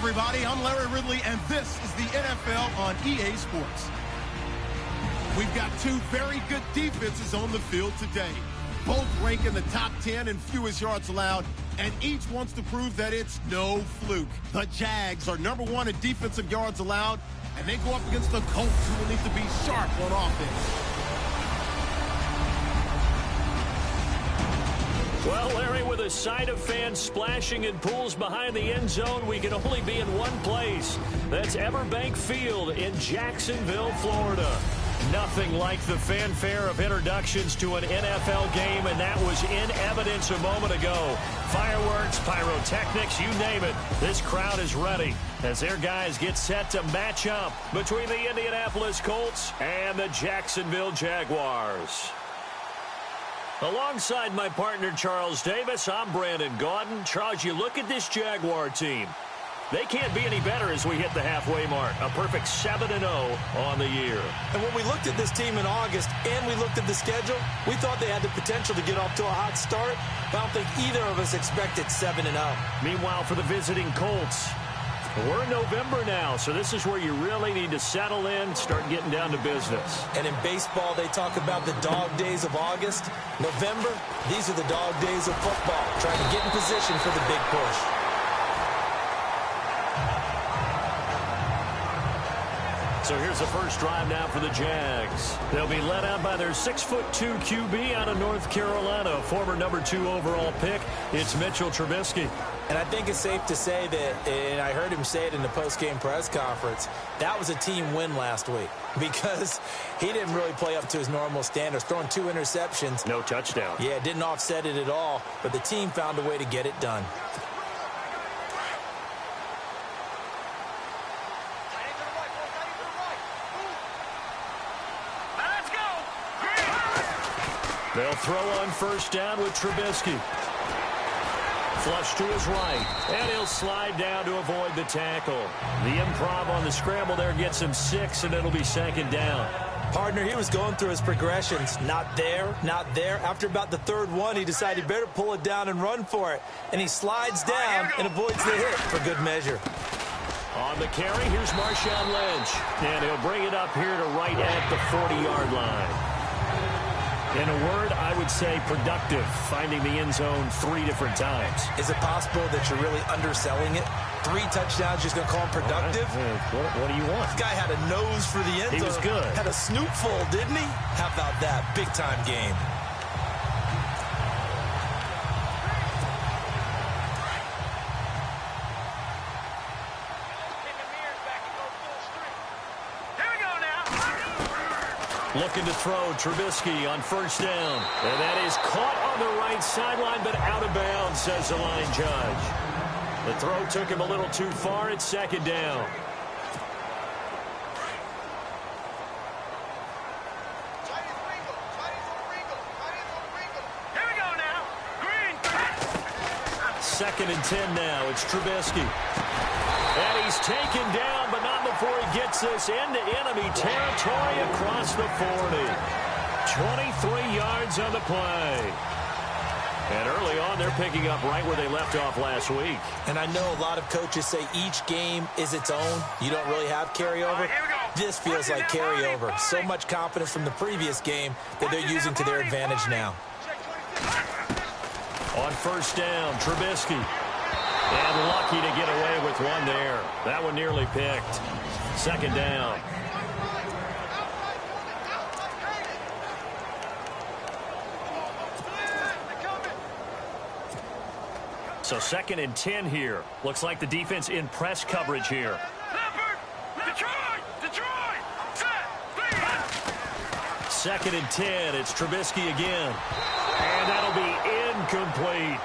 everybody. I'm Larry Ridley, and this is the NFL on EA Sports. We've got two very good defenses on the field today. Both rank in the top 10 in fewest yards allowed, and each wants to prove that it's no fluke. The Jags are #1 in defensive yards allowed, and they go up against the Colts, who will need to be sharp on offense. Well, Larry, with a sight of fans splashing in pools behind the end zone, we can only be in one place. That's Everbank Field in Jacksonville, Florida. Nothing like the fanfare of introductions to an NFL game, and that was in evidence a moment ago. Fireworks, pyrotechnics, you name it. This crowd is ready as their guys get set to match up between the Indianapolis Colts and the Jacksonville Jaguars. Alongside my partner, Charles Davis, I'm Brandon Gaudin. Charles, you look at this Jaguar team. They can't be any better as we hit the halfway mark. A perfect 7-0 on the year. And when we looked at this team in August and we looked at the schedule, we thought they had the potential to get off to a hot start. But I don't think either of us expected 7-0. Meanwhile, for the visiting Colts, we're in November now, so this is where you really need to settle in, start getting down to business. And in baseball, they talk about the dog days of August. November, these are the dog days of football, trying to get in position for the big push. So here's the first drive now for the Jags. They'll be led out by their 6'2" QB out of North Carolina, former #2 overall pick. It's Mitchell Trubisky. And I think it's safe to say that, and I heard him say it in the post-game press conference, that was a team win last week because he didn't really play up to his normal standards, throwing 2 interceptions. No touchdown. Yeah, didn't offset it at all, but the team found a way to get it done. They'll throw on first down with Trubisky. Flush to his right, and he'll slide down to avoid the tackle. The improv on the scramble there gets him 6, and it'll be 2nd down. Partner, he was going through his progressions. Not there, not there. After about the 3rd one, he decided he better pull it down and run for it. And he slides down and avoids the hit for good measure. On the carry, here's Marshawn Lynch. And he'll bring it up here to right at the 40-yard line. In a word, I would say productive, finding the end zone 3 different times. Is it possible that you're really underselling it? 3 touchdowns, just going to call him productive? Right. What do you want? This guy had a nose for the end zone. He was good. Had a snoopful, didn't he? How about that? Big-time game. Looking to throw, Trubisky on first down. And that is caught on the right sideline, but out of bounds, says the line judge. The throw took him a little too far. It's 2nd down. Here we go now. Green. 2nd and 10 now. It's Trubisky. And he's taken down, but not before he gets this into enemy territory across the 40. 23 yards on the play. And early on, they're picking up right where they left off last week. And I know a lot of coaches say each game is its own. You don't really have carryover. This feels like carryover. So much confidence from the previous game that they're using to their advantage now. On first down, Trubisky. And lucky to get away with one there. That one nearly picked. 2nd down. So 2nd and 10 here. Looks like the defense in press coverage here. Set. 2nd and 10. It's Trubisky again. And that'll be incomplete.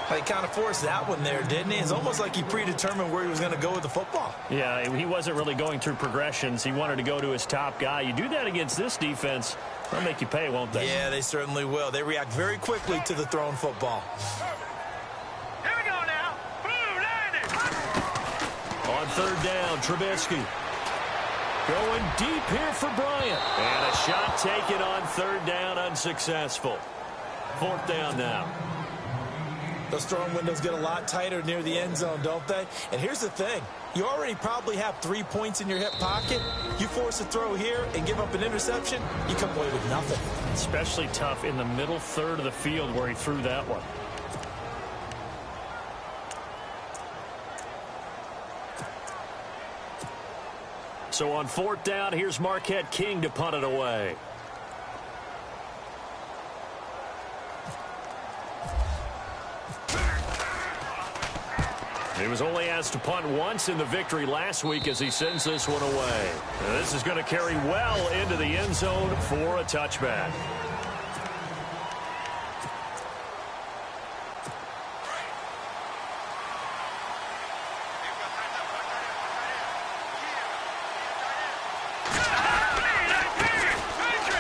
He kind of forced that one there, didn't he? It's almost like he predetermined where he was going to go with the football. Yeah, he wasn't really going through progressions. He wanted to go to his top guy. You do that against this defense, they'll make you pay, won't they? Yeah, they certainly will. They react very quickly to the thrown football. Here we go now. Boom, landed. On 3rd down, Trubisky. Going deep here for Bryant. And a shot taken on 3rd down, unsuccessful. 4th down now. Those throwing windows get a lot tighter near the end zone, don't they? And here's the thing. You already probably have 3 points in your hip pocket. You force a throw here and give up an interception, you come away with nothing. Especially tough in the middle third of the field where he threw that one. So on 4th down, here's Marquette King to punt it away. He was only asked to punt once in the victory last week as he sends this one away. Now this is going to carry well into the end zone for a touchback.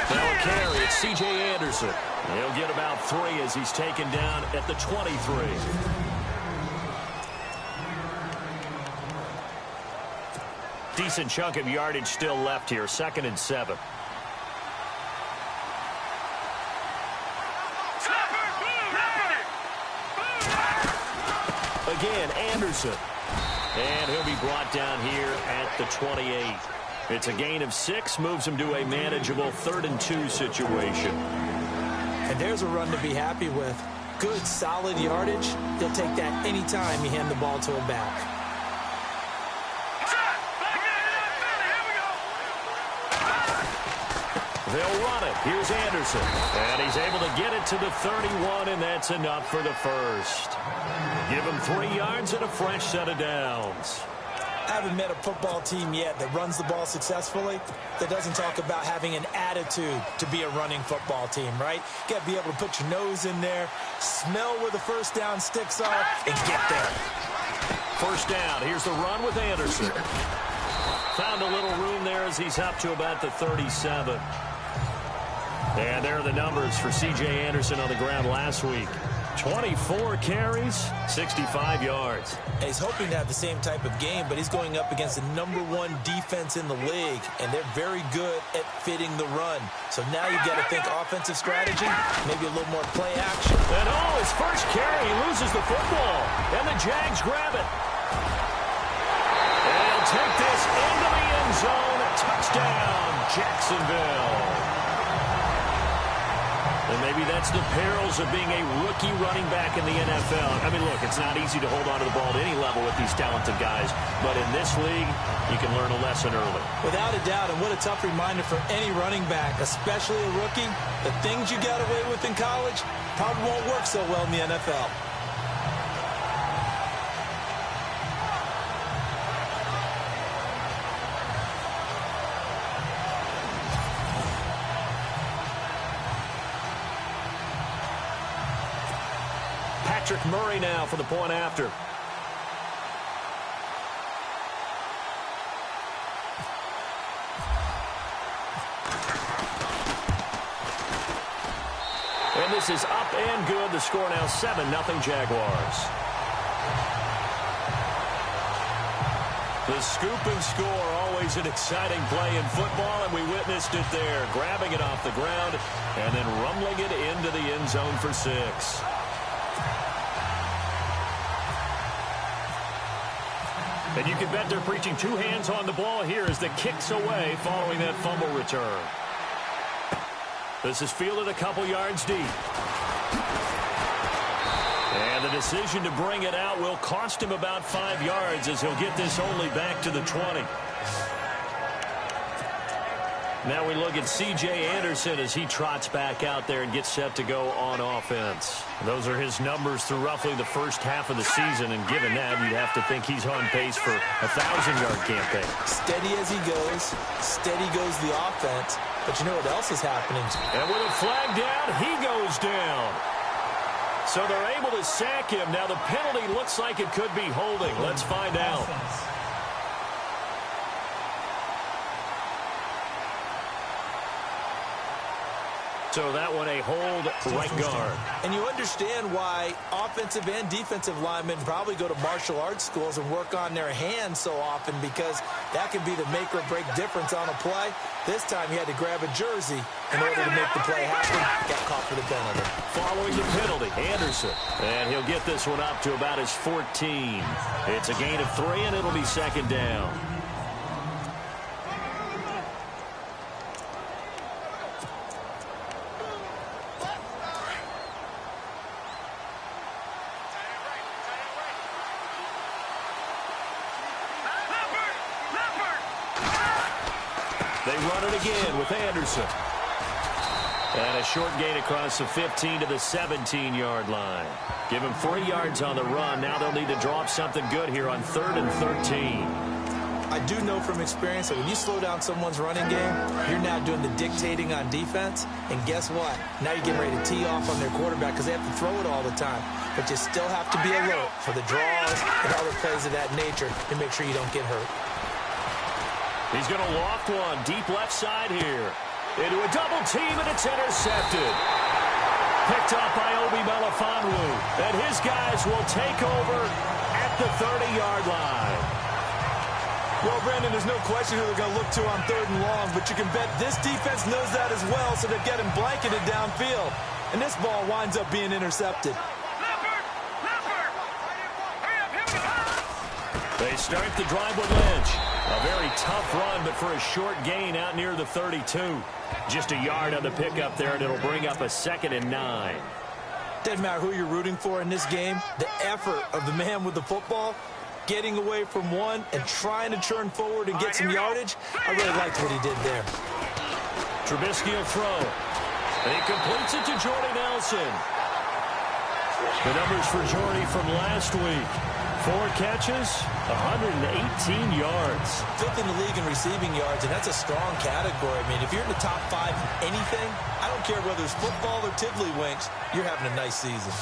Now a carry, it's C.J. Anderson. He'll get about 3 as he's taken down at the 23. Decent chunk of yardage still left here. 2nd and 7. Again, Anderson. And he'll be brought down here at the 28. It's a gain of 6. Moves him to a manageable 3rd and 2 situation. And there's a run to be happy with. Good, solid yardage. He'll take that anytime you hand the ball to him back. They'll run it. Here's Anderson. And he's able to get it to the 31, and that's enough for the first. Give him 3 yards and a fresh set of downs. I haven't met a football team yet that runs the ball successfully that doesn't talk about having an attitude to be a running football team, right? You got to be able to put your nose in there, smell where the first down sticks are, and get there. First down. Here's the run with Anderson. Found a little room there as he's up to about the 37. And there are the numbers for C.J. Anderson on the ground last week. 24 carries, 65 yards. And he's hoping to have the same type of game, but he's going up against the #1 defense in the league, and they're very good at fitting the run. So now you got to think offensive strategy, maybe a little more play action. And his first carry, he loses the football, and the Jags grab it. And he'll take this into the end zone. Touchdown, Jacksonville. And maybe that's the perils of being a rookie running back in the NFL. I mean, look, it's not easy to hold on to the ball at any level with these talented guys. But in this league, you can learn a lesson early. Without a doubt, and what a tough reminder for any running back, especially a rookie. The things you got away with in college probably won't work so well in the NFL. Patrick Murray now for the point after. And this is up and good. The score now 7-0 Jaguars. The scoop and score, always an exciting play in football, and we witnessed it there. Grabbing it off the ground and then rumbling it into the end zone for 6. And you can bet they're preaching 2 hands on the ball here as the kick's away following that fumble return. This is fielded a couple yards deep. And the decision to bring it out will cost him about 5 yards as he'll get this only back to the 20. Now we look at C.J. Anderson as he trots back out there and gets set to go on offense. Those are his numbers through roughly the first half of the season, and given that, you'd have to think he's on pace for a 1,000-yard campaign. Steady as he goes, steady goes the offense, but you know what else is happening? And with a flag down, he goes down. So they're able to sack him. Now the penalty looks like it could be holding. Let's find out. So that one a hold right guard. And you understand why offensive and defensive linemen probably go to martial arts schools and work on their hands so often, because that can be the make or break difference on a play. This time he had to grab a jersey in order to make the play happen. Got caught for the penalty. Following the penalty, Anderson. And he'll get this one up to about his 14. It's a gain of 3, and it'll be second down. They run it again with Anderson. And a short gain across the 15 to the 17-yard line. Give him 3 yards on the run. Now they'll need to draw up something good here on 3rd and 13. I do know from experience that when you slow down someone's running game, you're now doing the dictating on defense. And guess what? Now you're getting ready to tee off on their quarterback because they have to throw it all the time. But you still have to be alert for the draws and other plays of that nature to make sure you don't get hurt. He's going to loft one deep left side here. Into a double team, and it's intercepted. Picked up by Obi Melifonwu. And his guys will take over at the 30-yard line. Well, Brandon, there's no question who they're going to look to on 3rd and long, but you can bet this defense knows that as well, so they're getting blanketed downfield. And this ball winds up being intercepted. They start the drive with Lynch. A very tough run, but for a short gain out near the 32. Just a yard on the pickup there, and it'll bring up a 2nd and 9. Doesn't matter who you're rooting for in this game. The effort of the man with the football, getting away from one and trying to turn forward and get some yardage, I really liked what he did there. Trubisky will throw. And he completes it to Jordy Nelson. The numbers for Jordy from last week. 4 catches, 118 yards. 5th in the league in receiving yards, and that's a strong category. I mean, if you're in the top 5 in anything, I don't care whether it's football or tiddlywinks, you're having a nice season.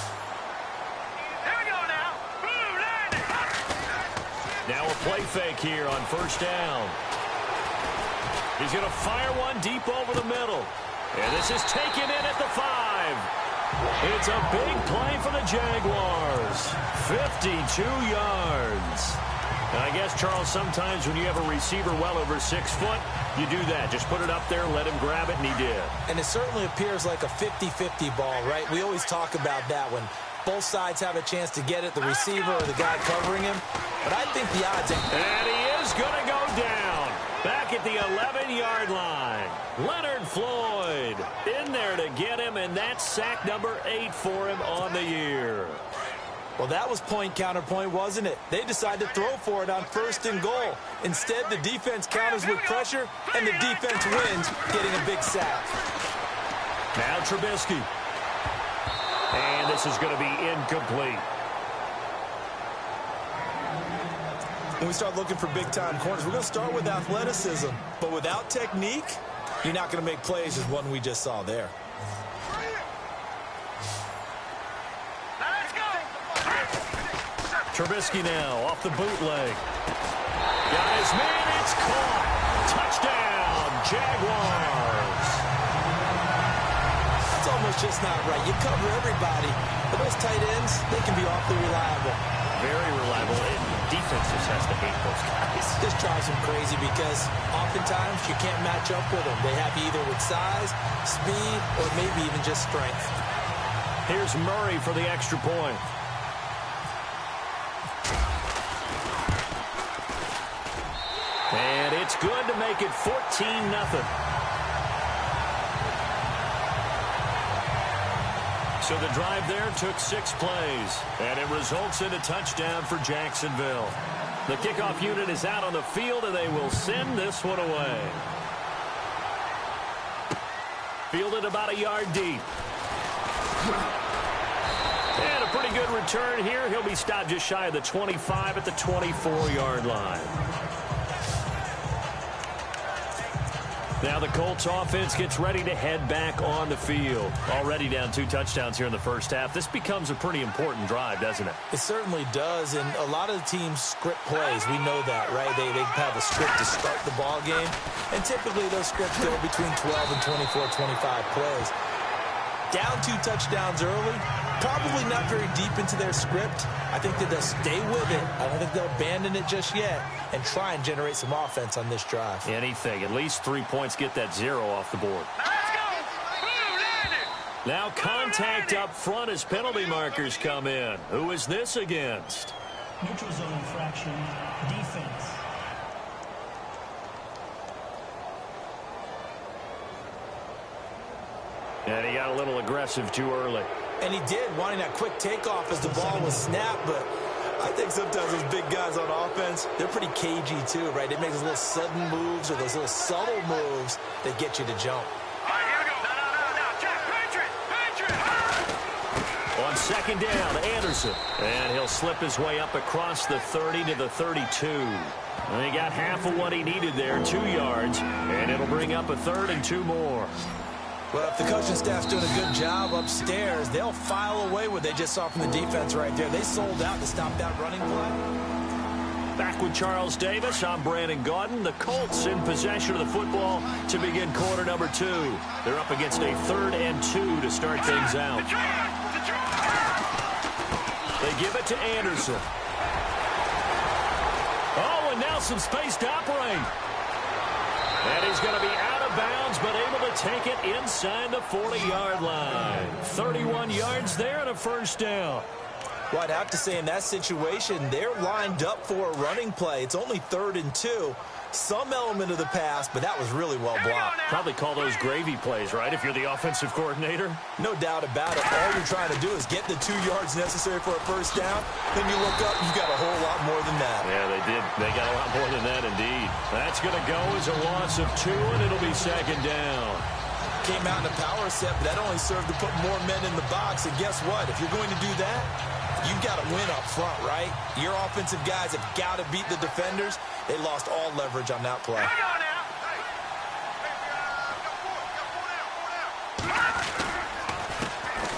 Here we go now. Now a play fake here on 1st down. He's going to fire one deep over the middle. And this is taken in at the 5. It's a big play for the Jaguars. 52 yards. And I guess, Charles, sometimes when you have a receiver well over 6 foot, you do that. Just put it up there, let him grab it, and he did. And it certainly appears like a 50-50 ball, right? We always talk about that when both sides have a chance to get it, the receiver or the guy covering him. But I think the odds... And he is going to go down. Back at the 11-yard line. Leonard Floyd in there to get him, and that's sack number 8 for him on the year. Well, that was point counterpoint, wasn't it? They decided to throw for it on 1st and goal. Instead, the defense counters with pressure, and the defense wins, getting a big sack. Now Trubisky. And this is going to be incomplete. When we start looking for big-time corners, we're going to start with athleticism. But without technique, you're not going to make plays as one we just saw there. Trubisky now off the bootleg. Got his man, it's caught. Touchdown, Jaguars. That's almost just not right. You cover everybody, but those tight ends, they can be awfully reliable. Very reliable. And defense just has to hate those guys. This drives them crazy because oftentimes you can't match up with them. They have you either with size, speed, or maybe even just strength. Here's Murray for the extra point. And it's good to make it 14-0. So the drive there took 6 plays, and it results in a touchdown for Jacksonville. The kickoff unit is out on the field, and they will send this one away. Fielded about a yard deep. And a pretty good return here. He'll be stopped just shy of the 25 at the 24-yard line. Now the Colts offense gets ready to head back on the field. Already down 2 touchdowns here in the first half. This becomes a pretty important drive, doesn't it? It certainly does, and a lot of the teams script plays. We know that, right? They have a script to start the ball game, and typically those scripts go between 12 and 24, 25 plays. Down 2 touchdowns early. Probably not very deep into their script. I think that they'll stay with it. I don't think they'll abandon it just yet and try and generate some offense on this drive. Anything. At least 3 points, get that 0 off the board. Let's go. Now contact up front as penalty markers come in. Who is this against? Neutral zone infraction, defense. And he got a little aggressive too early. And he did, wanting that quick takeoff as the ball was snapped, but I think sometimes those big guys on offense, they're pretty cagey too, right? They make those little sudden moves or those little subtle moves that get you to jump. All right, here we go. No. Jack, pinch it. On second down, Anderson. And he'll slip his way up across the 30 to the 32. And he got half of what he needed there, 2 yards. And it'll bring up a 3rd and 2 more. Well, if the coaching staff's doing a good job upstairs, they'll file away what they just saw from the defense right there. They sold out to stop that running play. Back with Charles Davis, I'm Brandon Gaudin. The Colts in possession of the football to begin quarter number 2. They're up against a 3rd and 2 to start things out. They give it to Anderson. Oh, and now some space to operate. And he's going to be out of bounds, but able to take it inside the 40-yard line. 31 yards there and a first down. Well, I'd have to say in that situation, they're lined up for a running play. It's only 3rd and 2. Some element of the pass, but that was really well blocked. Probably call those gravy plays, right, if you're the offensive coordinator? No doubt about it. All you're trying to do is get the 2 yards necessary for a first down. Then you look up, you got a whole lot more than that. Yeah, they did. They got a lot more than that, indeed. That's going to go as a loss of 2, and it'll be second down. Came out in a power set, but that only served to put more men in the box. And guess what? If you're going to do that, you've got to win up front, right? Your offensive guys have got to beat the defenders. They lost all leverage on that play.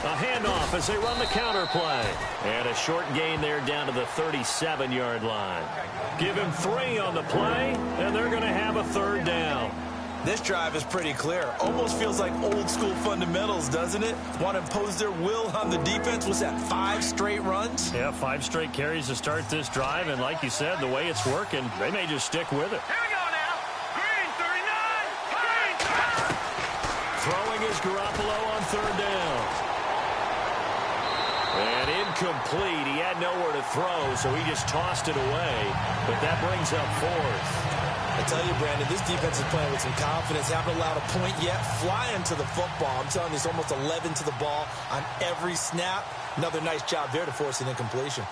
A handoff as they run the counter play. And a short gain there down to the 37-yard line. Give him 3 on the play, and they're going to have a 3rd down. This drive is pretty clear. Almost feels like old school fundamentals, doesn't it? Want to impose their will on the defense. Was that 5 straight runs? Yeah, 5 straight carries to start this drive. And like you said, the way it's working, they may just stick with it. Here we go now. Green, 39. Green. Throwing is Garoppolo on 3rd down. And incomplete. He had nowhere to throw, so he just tossed it away. But that brings up 4th. I tell you, Brandon, this defense is playing with some confidence. Haven't allowed a point yet. Flying to the football. I'm telling you, it's almost 11 to the ball on every snap. Another nice job there to force an incompletion.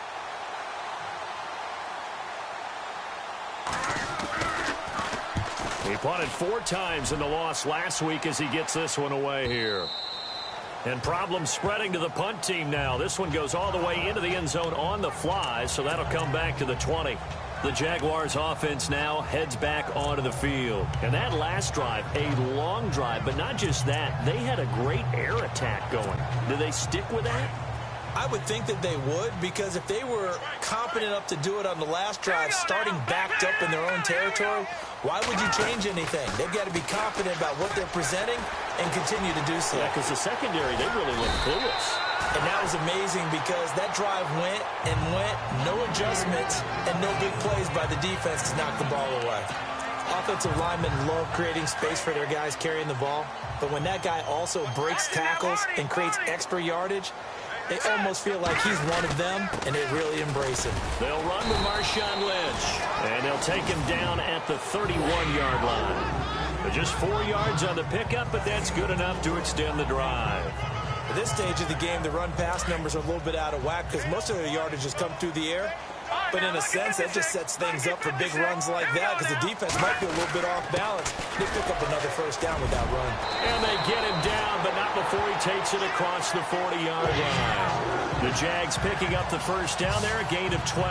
He punted 4 times in the loss last week as he gets this one away here. And problems spreading to the punt team now. This one goes all the way into the end zone on the fly, so that'll come back to the 20. The Jaguars offense now heads back onto the field. And that last drive, a long drive, but not just that. They had a great air attack going. Do they stick with that? I would think that they would, because if they were competent enough to do it on the last drive, starting backed up in their own territory, why would you change anything? They've got to be confident about what they're presenting and continue to do so. Yeah, because the secondary, they really looked clueless. And that was amazing because that drive went and went, no adjustments, and no big plays by the defense to knock the ball away. Offensive linemen love creating space for their guys carrying the ball, but when that guy also breaks tackles and creates extra yardage, they almost feel like he's one of them, and they really embrace it. They'll run with Marshawn Lynch, and they'll take him down at the 31-yard line. Just 4 yards on the pickup, but that's good enough to extend the drive. At this stage of the game, the run-pass numbers are a little bit out of whack because most of their yardage has come through the air. But in a sense, that just sets things up for big runs like that because the defense might be a little bit off balance. They pick up another first down with that run. And they get him down, but not before he takes it across the 40-yard line. The Jags picking up the first down there, a gain of 12.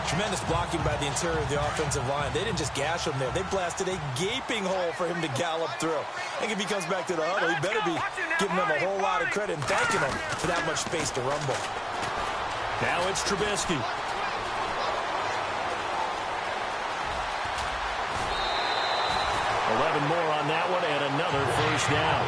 Tremendous blocking by the interior of the offensive line. They didn't just gash him there. They blasted a gaping hole for him to gallop through. I think if he comes back to the huddle, he better be giving them a whole lot of credit and thanking them for that much space to rumble. Now it's Trubisky. 11 more on that one, and another first down.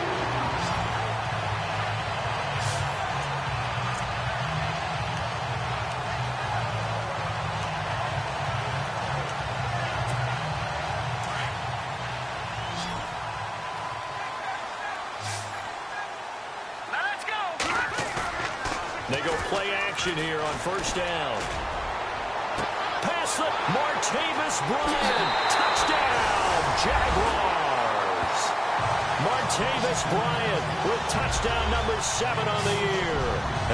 They go play action here on first down. Pass the Martavis Bryant. Touchdown, Jaguars. Martavis Bryant with touchdown number 7 on the year.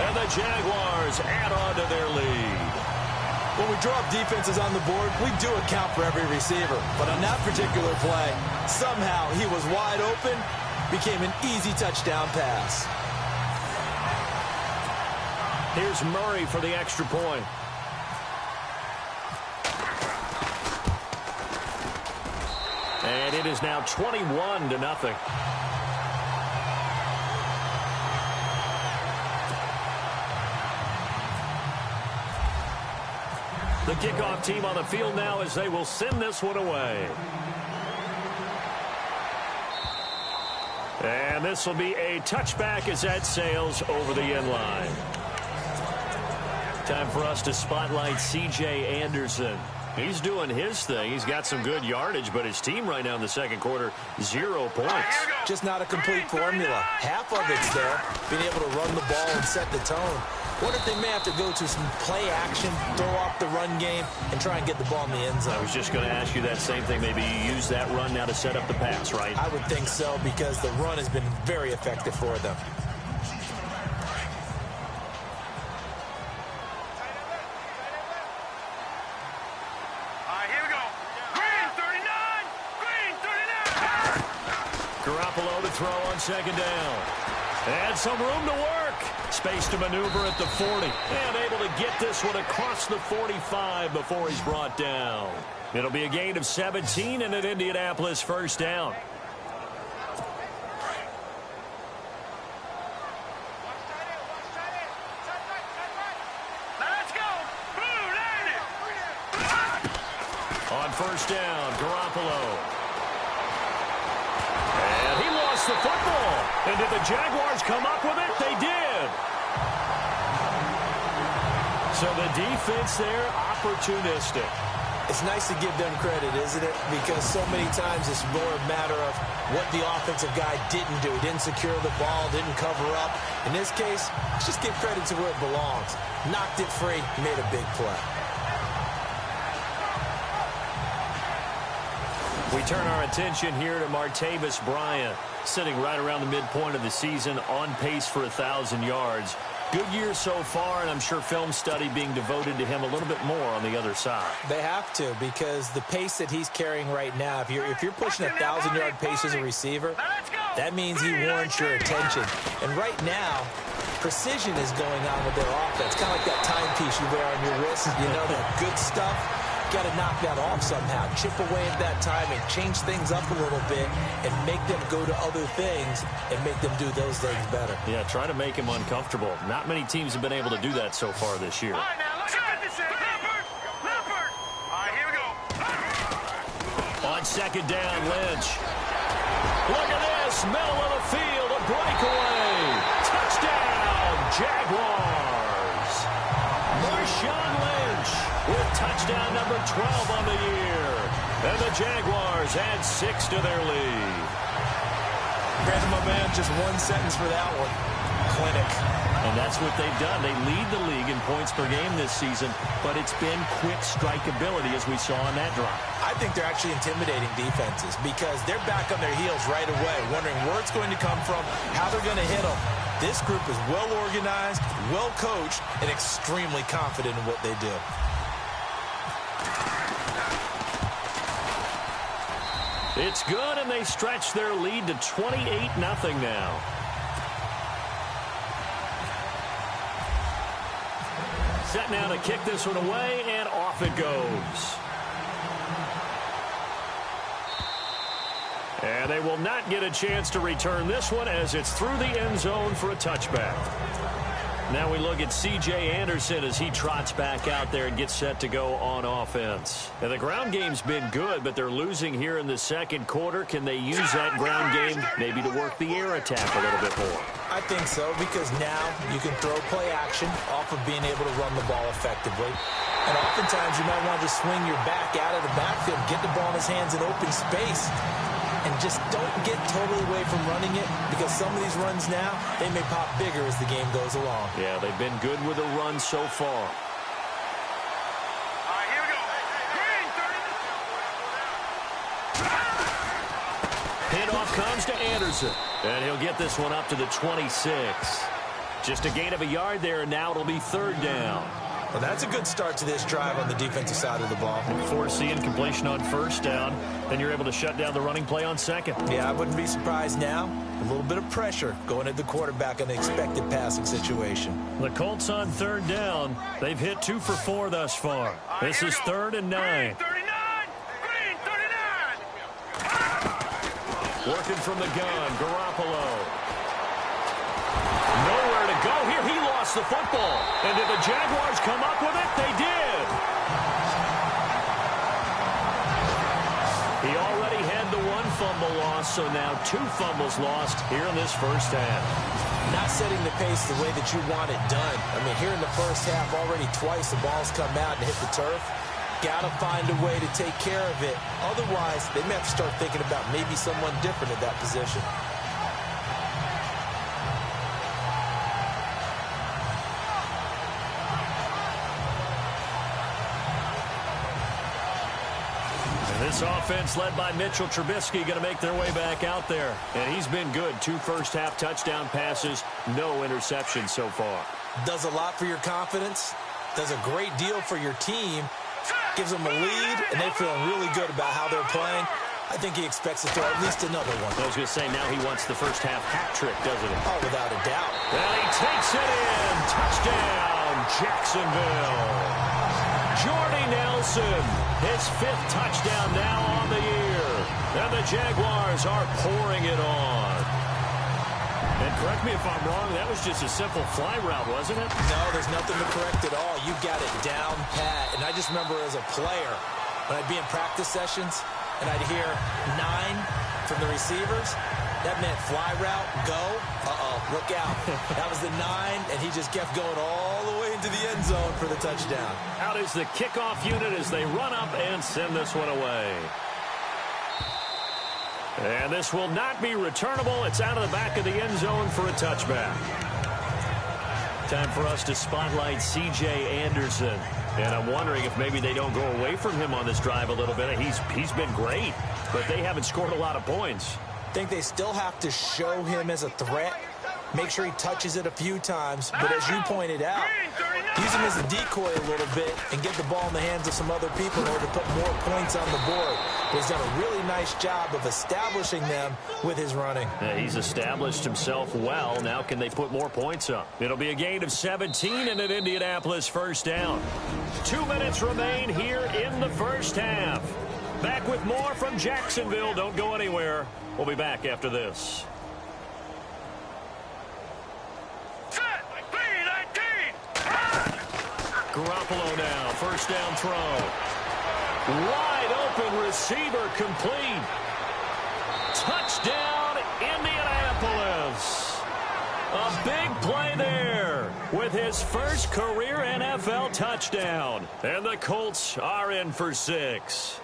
And the Jaguars add on to their lead. When we draw up defenses on the board, we do account for every receiver. But on that particular play, somehow he was wide open, became an easy touchdown pass. Here's Murray for the extra point. And it is now 21-0. The kickoff team on the field now as they will send this one away. And this will be a touchback as that sails over the end line. Time for us to spotlight C.J. Anderson. He's doing his thing. He's got some good yardage, but his team right now in the second quarter, 0 points. Just not a complete formula. Half of it's there, being able to run the ball and set the tone. What if they may have to go to some play action, throw off the run game, and try and get the ball in the end zone? I was just going to ask you that same thing. Maybe you use that run now to set up the pass, right? I would think so, because the run has been very effective for them. Garoppolo to throw on second down. And some room to work. Space to maneuver at the 40. And able to get this one across the 45 before he's brought down. It'll be a gain of 17 and an Indianapolis first down. Let's go. On first down, Garoppolo. And he lost the football. And did the Jaguars come up with it? They did. So the defense there, opportunistic. It's nice to give them credit, isn't it? Because so many times it's more a matter of what the offensive guy didn't do. Didn't secure the ball, didn't cover up. In this case, let's just give credit to where it belongs. Knocked it free, made a big play. We turn our attention here to Martavis Bryant, sitting right around the midpoint of the season, on pace for 1,000 yards. Good year so far, and I'm sure film study being devoted to him a little bit more on the other side. They have to, because the pace that he's carrying right now, if you're pushing 1,000-yard pace as a receiver, that means he warrants your attention. And right now, precision is going on with their offense. Kind of like that timepiece you wear on your wrist. You know, that good stuff. Got to knock that off somehow. Chip away at that time and change things up a little bit and make them go to other things and make them do those things better. Yeah, try to make him uncomfortable. Not many teams have been able to do that so far this year. All right, now, let's get this in. Leopard. All right, here we go. On second down, Lynch. Look at this. Middle of the field, a breakaway. Touchdown, Jaguars. Marshawn Lynch with touchdown number 12 on the year. And the Jaguars add 6 to their lead. Brandon, my man, just one sentence for that one. Clinic. And that's what they've done. They lead the league in points per game this season, but it's been quick strikeability as we saw on that drive. I think they're actually intimidating defenses because they're back on their heels right away, wondering where it's going to come from, how they're going to hit them. This group is well organized, well coached, and extremely confident in what they do. It's good, and they stretch their lead to 28-0 now. Set now to kick this one away, and off it goes. And they will not get a chance to return this one as it's through the end zone for a touchback. Now we look at C.J. Anderson as he trots back out there and gets set to go on offense. And the ground game's been good, but they're losing here in the second quarter. Can they use that ground game maybe to work the air attack a little bit more? I think so, because now you can throw play action off of being able to run the ball effectively. And oftentimes you might want to just swing your back out of the backfield, get the ball in his hands in open space. and just don't get totally away from running it, because some of these runs now, they may pop bigger as the game goes along. Yeah, they've been good with the run so far. Handoff comes to Anderson, and he'll get this one up to the 26. Just a gain of a yard there, and now it'll be 3rd down. Well, that's a good start to this drive on the defensive side of the ball. Forcing completion on 1st down, then you're able to shut down the running play on 2nd. Yeah, I wouldn't be surprised now. A little bit of pressure going at the quarterback in an expected passing situation. The Colts on 3rd down. They've hit 2 for 4 thus far. This is 3rd and 9. Working from the gun, Garoppolo. Nowhere to go here. He lost the football. And did the Jaguars come up with it? They did. He already had the 1 fumble loss, so now 2 fumbles lost here in this first half. Not setting the pace the way that you want it done. I mean, here in the first half, already twice the ball's come out and hit the turf. Got to find a way to take care of it. Otherwise, they may have to start thinking about maybe someone different at that position. And this offense led by Mitchell Trubisky going to make their way back out there. And he's been good. 2 first-half touchdown passes, no interceptions so far. Does a lot for your confidence. Does a great deal for your team. Gives them a lead, and they're feeling really good about how they're playing. I think he expects to throw at least another one. I was going to say, now he wants the first half hat trick, doesn't he? Oh, without a doubt. And he takes it in. Touchdown, Jacksonville. Jordy Nelson, his 5th touchdown now on the year. And the Jaguars are pouring it on. And correct me if I'm wrong, that was just a simple fly route, wasn't it? No, there's nothing to correct at all. You got it down pat. And I just remember as a player, when I'd be in practice sessions, and I'd hear 9 from the receivers, that meant fly route, go, look out. That was the 9, and he just kept going all the way into the end zone for the touchdown. Out is the kickoff unit as they run up and send this one away. And this will not be returnable. It's out of the back of the end zone for a touchback. Time for us to spotlight C.J. Anderson. And I'm wondering if maybe they don't go away from him on this drive a little bit. He's been great, but they haven't scored a lot of points. I think they still have to show him as a threat. Make sure he touches it a few times. But as you pointed out, use him as a decoy a little bit and get the ball in the hands of some other people in order to put more points on the board. But he's done a really nice job of establishing them with his running. Yeah, he's established himself well. Now can they put more points up? It'll be a gain of 17 and an Indianapolis first down. 2 minutes remain here in the first half. Back with more from Jacksonville. Don't go anywhere. We'll be back after this. Garoppolo now, first down throw. Wide open receiver complete. Touchdown, Indianapolis. A big play there with his first career NFL touchdown. And the Colts are in for 6.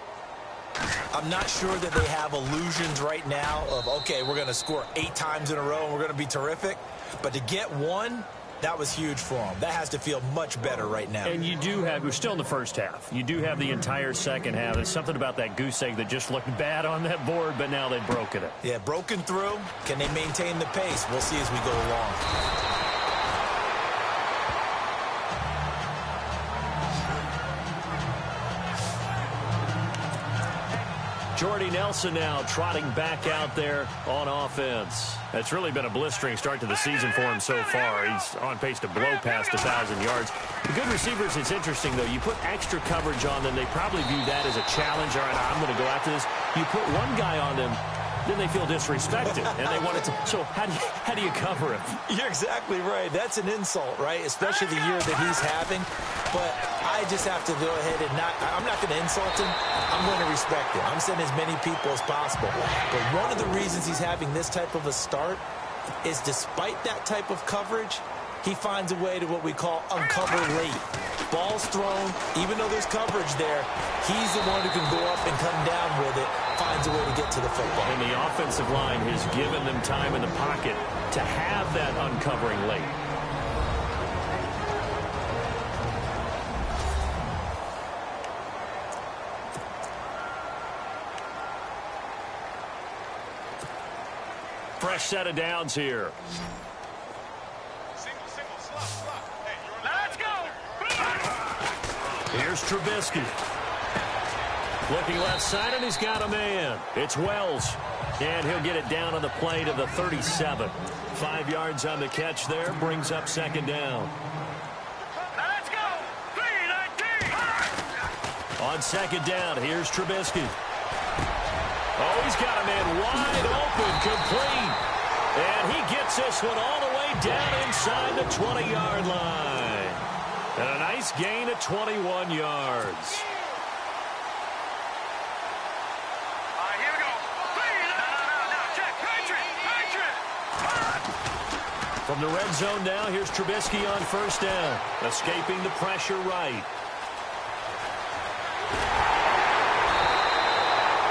I'm not sure that they have illusions right now of, okay, we're going to score 8 times in a row and we're going to be terrific. But to get 1... that was huge for them. That has to feel much better right now. And you do have, we're still in the first half. You do have the entire second half. There's something about that goose egg that just looked bad on that board, but now they've broken it. Yeah, broken through. Can they maintain the pace? We'll see as we go along. Jordy Nelson now trotting back out there on offense. It's really been a blistering start to the season for him so far. He's on pace to blow past 1,000 yards. The good receivers, it's interesting, though. You put extra coverage on them, they probably view that as a challenge. All right, I'm going to go after this. You put one guy on them, then they feel disrespected, and they want it to. So how do you cover it? You're exactly right. That's an insult, right? Especially the year that he's having. But I just have to go ahead and I'm not going to insult him. I'm going to respect him. I'm sending as many people as possible. But one of the reasons he's having this type of a start is despite that type of coverage, he finds a way to what we call uncover late. Ball's thrown, even though there's coverage there, he's the one who can go up and come down with it, finds a way to get to the football. And the offensive line has given them time in the pocket to have that uncovering late. Fresh set of downs here. Let's go. Here's Trubisky. Looking left side, and he's got a man. It's Wells. And he'll get it down on the play to the 37. 5 yards on the catch there. Brings up second down. Let's go. 3-19. On second down, here's Trubisky. Oh, he's got a man wide open, complete. And he gets this one all the way down inside the 20-yard line. And a nice gain of 21 yards. Here we go. No. Check. Patriot. From the red zone now, here's Trubisky on first down. Escaping the pressure right.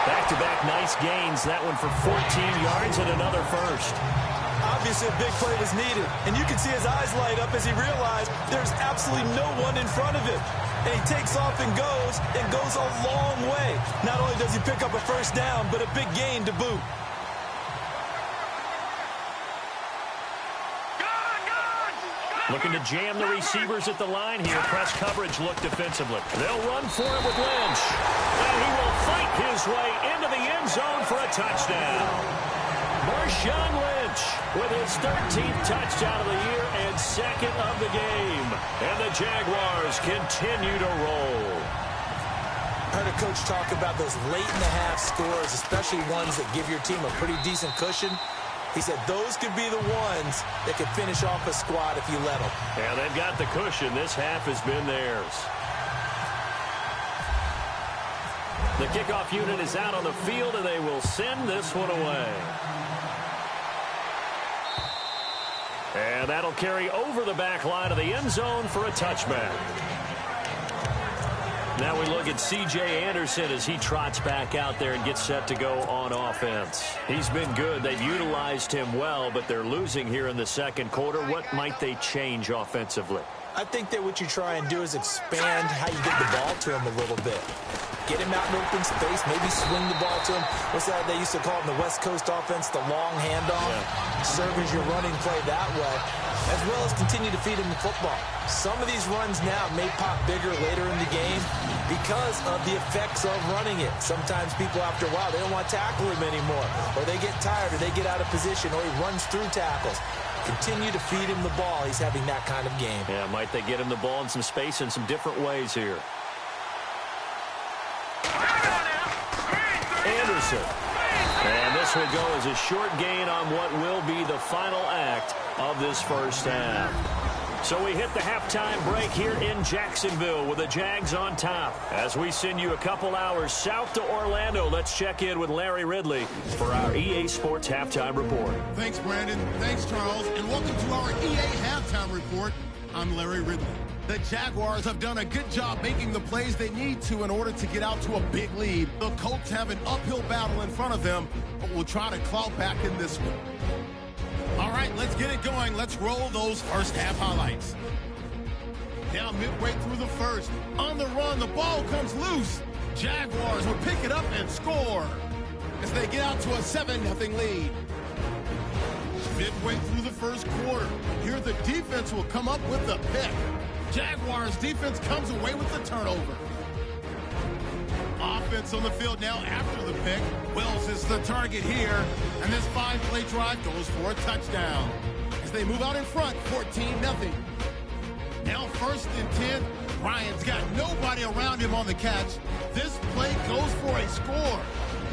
Back-to-back nice gains. That one for 14 yards and another first. Obviously, a big play was needed, and you can see his eyes light up as he realized there's absolutely no one in front of him. And he takes off and goes a long way. Not only does he pick up a first down, but a big gain to boot. Looking to jam the receivers at the line here. Press coverage look defensively. They'll run for him with Lynch. And he will fight his way into the end zone for a touchdown. Marshawn Lynch with his 13th touchdown of the year and second of the game. And the Jaguars continue to roll. Heard a coach talk about those late-in-the-half scores, especially ones that give your team a pretty decent cushion. He said those could be the ones that could finish off a squad if you let them. Yeah, they've got the cushion. This half has been theirs. The kickoff unit is out on the field, and they will send this one away. And that'll carry over the back line of the end zone for a touchback. Now we look at C.J. Anderson as he trots back out there and gets set to go on offense. He's been good. They've utilized him well, but they're losing here in the second quarter. What might they change offensively? I think that what you try and do is expand how you get the ball to him a little bit. Get him out in open space, maybe swing the ball to him. What's that they used to call it in the West Coast offense, the long handoff? Yeah. Serve as your running play that way, as well as continue to feed him the football. Some of these runs now may pop bigger later in the game because of the effects of running it. Sometimes people, after a while, they don't want to tackle him anymore, or they get tired, or they get out of position, or he runs through tackles. Continue to feed him the ball. He's having that kind of game. Yeah, might they get him the ball in some space in some different ways here. Anderson. And this will go as a short gain on what will be the final act of this first half. So we hit the halftime break here in Jacksonville with the Jags on top. As we send you a couple hours south to Orlando, let's check in with Larry Ridley for our EA Sports Halftime Report. Thanks, Brandon. Thanks, Charles. And welcome to our EA Halftime Report. I'm Larry Ridley. The Jaguars have done a good job making the plays they need to in order to get out to a big lead. The Colts have an uphill battle in front of them, but will try to claw back in this one. All right, let's get it going. Let's roll those first half highlights. Now midway through the first, on the run, the ball comes loose. Jaguars will pick it up and score as they get out to a 7-0 lead. Midway through the first quarter, here the defense will come up with the pick. Jaguars defense comes away with the turnover. Offense on the field now after the pick. Wells is the target here, and this fine play drive goes for a touchdown. As they move out in front, 14-0. Now 1st and 10. Ryan's got nobody around him on the catch. This play goes for a score.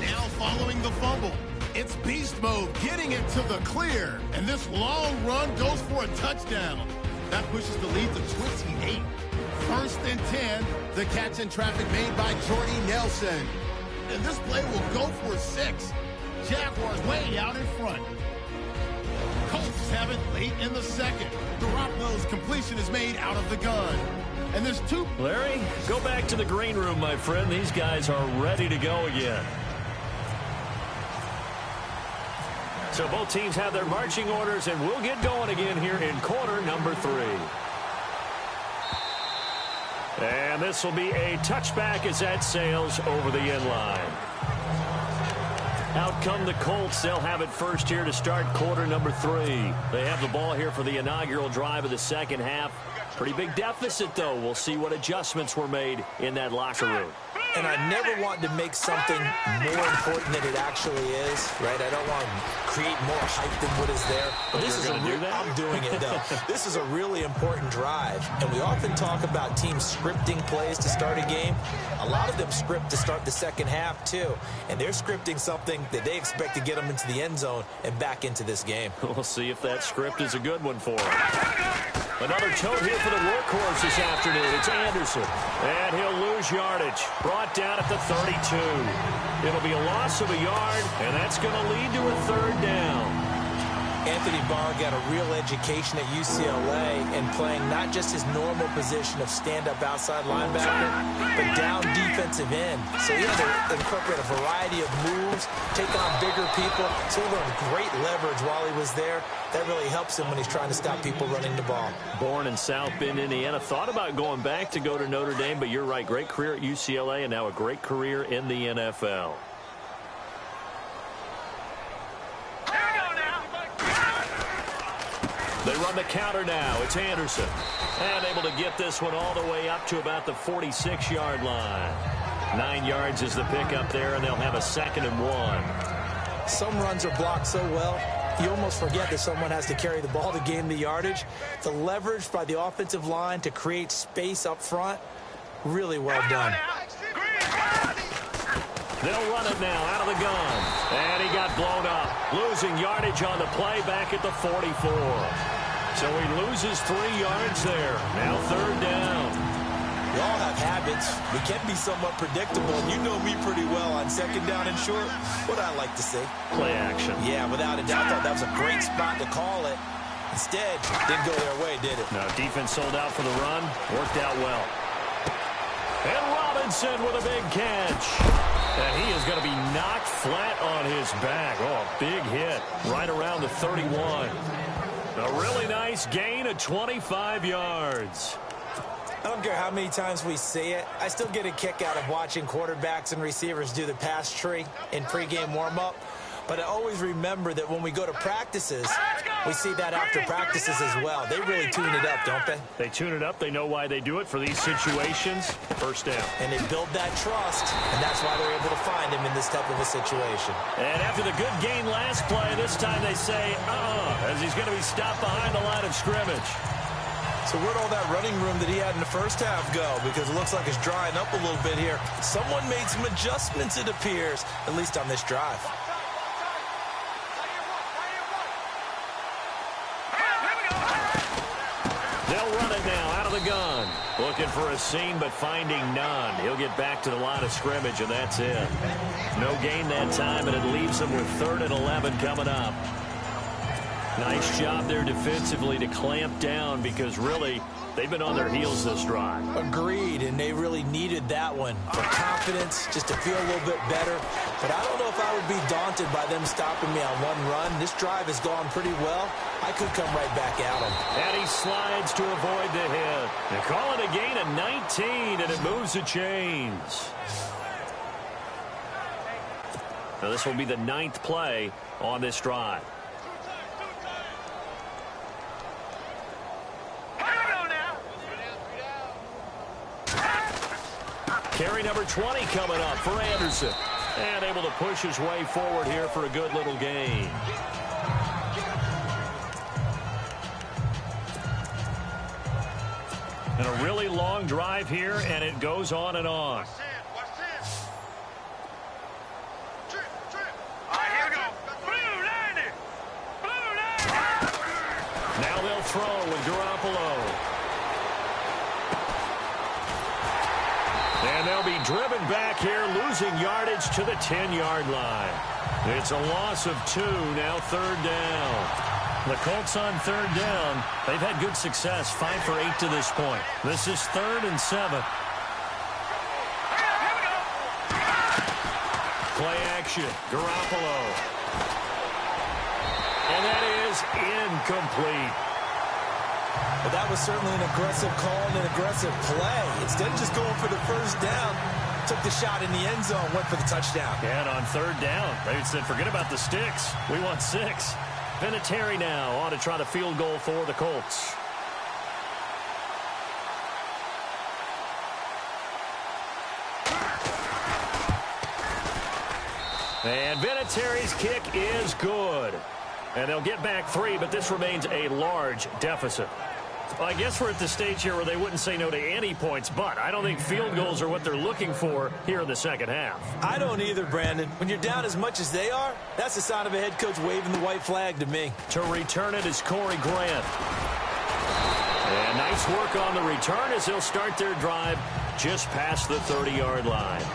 Now following the fumble, it's beast mode, getting it to the clear, and this long run goes for a touchdown. That pushes the lead to 28. 1st and 10, the catch in traffic made by Jordy Nelson. And this play will go for 6. Jaguars way out in front. Colts have it late in the second. Garoppolo's completion is made out of the gun. And there's two. Larry, go back to the green room, my friend. These guys are ready to go again. So both teams have their marching orders, and we'll get going again here in quarter number 3. And this will be a touchback as that sails over the end line. Out come the Colts. They'll have it first here to start quarter number 3. They have the ball here for the inaugural drive of the second half. Pretty big deficit, though. We'll see what adjustments were made in that locker room. And I never want to make something more important than it actually is, right? I don't want to create more hype than what is there. But this is I'm doing it, though. This is a really important drive. And we often talk about teams scripting plays to start a game. A lot of them script to start the second half, too. And they're scripting something that they expect to get them into the end zone and back into this game. We'll see if that script is a good one for them. Another tote here for the workhorse this afternoon. It's Anderson. And he'll lose yardage. Brought down at the 32. It'll be a loss of a yard, and that's going to lead to a third down. Anthony Barr got a real education at UCLA and playing not just his normal position of stand-up outside linebacker, but down defensive end. So he had to incorporate a variety of moves, take on bigger people. So he learned great leverage while he was there. That really helps him when he's trying to stop people running the ball. Born in South Bend, Indiana. Thought about going back to go to Notre Dame, but you're right. Great career at UCLA and now a great career in the NFL. They run the counter now. It's Anderson. And able to get this one all the way up to about the 46-yard line. 9 yards is the pickup there, and they'll have a 2nd and 1. Some runs are blocked so well, you almost forget that someone has to carry the ball to gain the yardage. The leverage by the offensive line to create space up front, really well done. They'll run it now out of the gun. And he got blown up. Losing yardage on the play back at the 44. So he loses 3 yards there. Now third down. We all have habits. We can be somewhat predictable. And you know me pretty well on second down and short. What I like to see. Play action. Yeah, without a doubt. I thought that was a great spot to call it. Instead, didn't go their way, did it? No, defense sold out for the run. Worked out well. And Robinson with a big catch. And he is going to be knocked flat on his back. Oh, a big hit right around the 31. A really nice gain of 25 yards. I don't care how many times we see it. I still get a kick out of watching quarterbacks and receivers do the pass tree in pregame warm-up. But I always remember that when we go to practices, we see that after practices as well. They really tune it up, don't they? They tune it up. They know why they do it for these situations. First down. And they build that trust, and that's why they're able to find him in this type of a situation. And after the good gain last play, this time they say, as he's going to be stopped behind the line of scrimmage. So where'd all that running room that he had in the first half go? Because it looks like it's drying up a little bit here. Someone made some adjustments, it appears, at least on this drive. They'll run it now out of the gun. Looking for a seam, but finding none. He'll get back to the line of scrimmage, and that's it. No gain that time, and it leaves them with 3rd and 11 coming up. Nice job there defensively to clamp down because, really, they've been on their heels this drive. Agreed, and they really needed that one for confidence, just to feel a little bit better. But I don't know if I would be daunted by them stopping me on one run. This drive has gone pretty well. I could come right back at him. And he slides to avoid the hit. They call it a gain of 19, and it moves the chains. Now this will be the 9th play on this drive. Carry number 20 coming up for Anderson. And able to push his way forward here for a good little gain. And a really long drive here, and it goes on and on. Now they'll throw with Garoppolo. And they'll be driven back here, losing yardage to the 10-yard line. It's a loss of 2, now 3rd down. The Colts on third down. They've had good success, 5 for 8 to this point. This is 3rd and 7. Play action. Garoppolo. And that is incomplete. Well, that was certainly an aggressive call and an aggressive play. Instead of just going for the first down, took the shot in the end zone, went for the touchdown. And on third down, they said, forget about the sticks. We want 6. Vinatieri now on to try the field goal for the Colts. And Vinatieri's kick is good. And they'll get back 3, but this remains a large deficit. Well, I guess we're at the stage here where they wouldn't say no to any points, but I don't think field goals are what they're looking for here in the second half. I don't either, Brandon. When you're down as much as they are, that's a sign of a head coach waving the white flag to me. To return it is Corey Grant. And nice work on the return as they'll start their drive just past the 30-yard line.